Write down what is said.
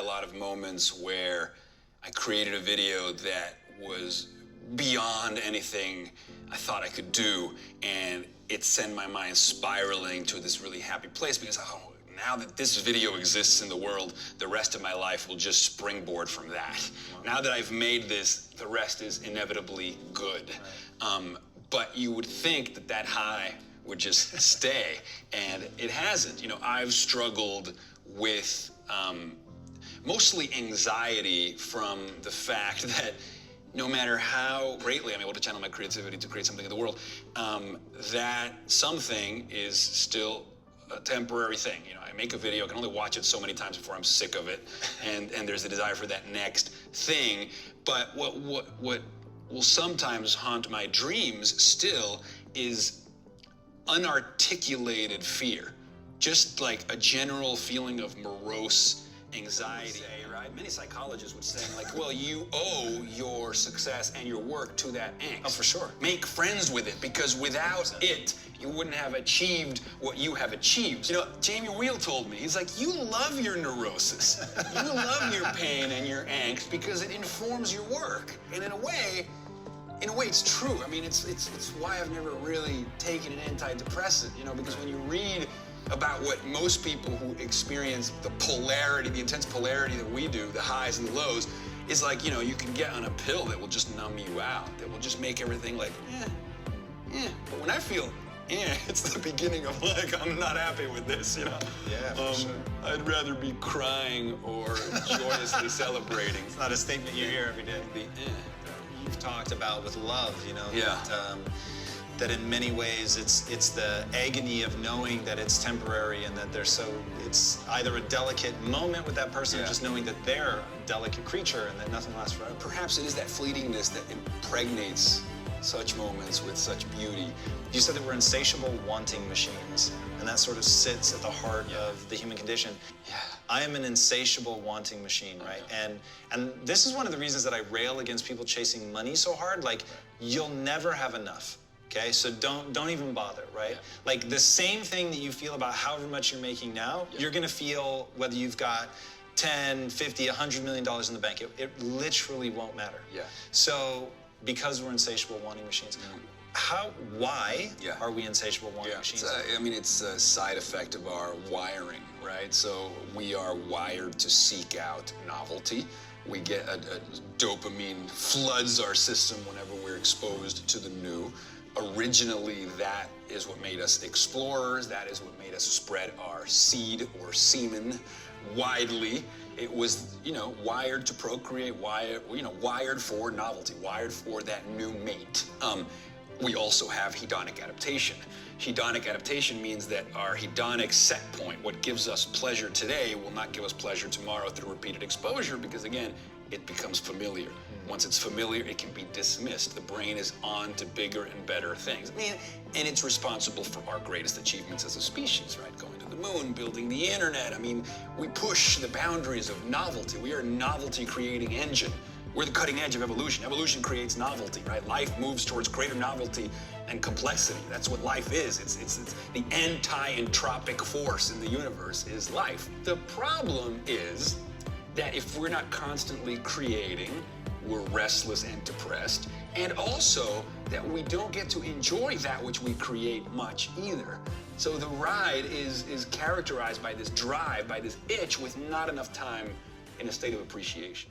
lot of moments where I created a video that was beyond anything I thought I could do, and it sent my mind spiraling to this really happy place because, oh, now that this video exists in the world, the rest of my life will just springboard from that. Now that I've made this, the rest is inevitably good. But you would think that that high would just stay, and it hasn't. You know, I've struggled with mostly anxiety from the fact that no matter how greatly I'm able to channel my creativity to create something in the world, that something is still a temporary thing. You know, I make a video, I can only watch it so many times before I'm sick of it, and there's a desire for that next thing. But what will sometimes haunt my dreams still is unarticulated fear, just like a general feeling of morose anxiety, right? Many psychologists would say, like, well, you owe your success and your work to that angst. Oh, for sure. Make friends with it, because without it, you wouldn't have achieved what you have achieved. You know, Jamie Wheel told me, he's like, you love your neurosis. You love your pain and your angst because it informs your work. And in a way, it's true. I mean, it's why I've never really taken an antidepressant, you know, because when you read about what most people who experience the polarity, the intense polarity that we do, the highs and the lows, is like, you know, you can get on a pill that will just numb you out, that will just make everything like, But when I feel, it's the beginning of like, I'm not happy with this, you know? Yeah, for sure. I'd rather be crying or joyously celebrating. It's not a statement you hear every day. You've talked about with love, you know? Yeah. That in many ways it's the agony of knowing that it's temporary and that it's either a delicate moment with that person, or just knowing that they're a delicate creature and that nothing lasts forever. Perhaps it is that fleetingness that impregnates such moments with such beauty. You said that we're insatiable wanting machines, and that sort of sits at the heart of the human condition. Yeah. I am an insatiable wanting machine, right? And this is one of the reasons that I rail against people chasing money so hard. Like, you'll never have enough. Okay, so don't even bother, right? Yeah. Like the same thing that you feel about however much you're making now, you're gonna feel whether you've got 10, 50, $100 million in the bank. It literally won't matter. Yeah. So because we're insatiable wanting machines, why are we insatiable wanting machines? I mean, it's a side effect of our wiring, right? So we are wired to seek out novelty. We get a dopamine floods our system whenever we're exposed to the new. Originally, that is what made us explorers. That is what made us spread our seed or semen widely. It was, you know, wired to procreate, wired for novelty, wired for that new mate. We also have hedonic adaptation. Hedonic adaptation means that our hedonic set point, what gives us pleasure today, will not give us pleasure tomorrow through repeated exposure because, again, it becomes familiar. Once it's familiar, it can be dismissed. The brain is on to bigger and better things. I mean, and it's responsible for our greatest achievements as a species, right? Going to the moon, building the internet. I mean, we push the boundaries of novelty. We are a novelty-creating engine. We're the cutting edge of evolution. Evolution creates novelty, right? Life moves towards greater novelty and complexity. That's what life is. It's the anti-entropic force in the universe is life. The problem is that if we're not constantly creating, we're restless and depressed, and also that we don't get to enjoy that which we create much either. So the ride is characterized by this drive, by this itch with not enough time in a state of appreciation.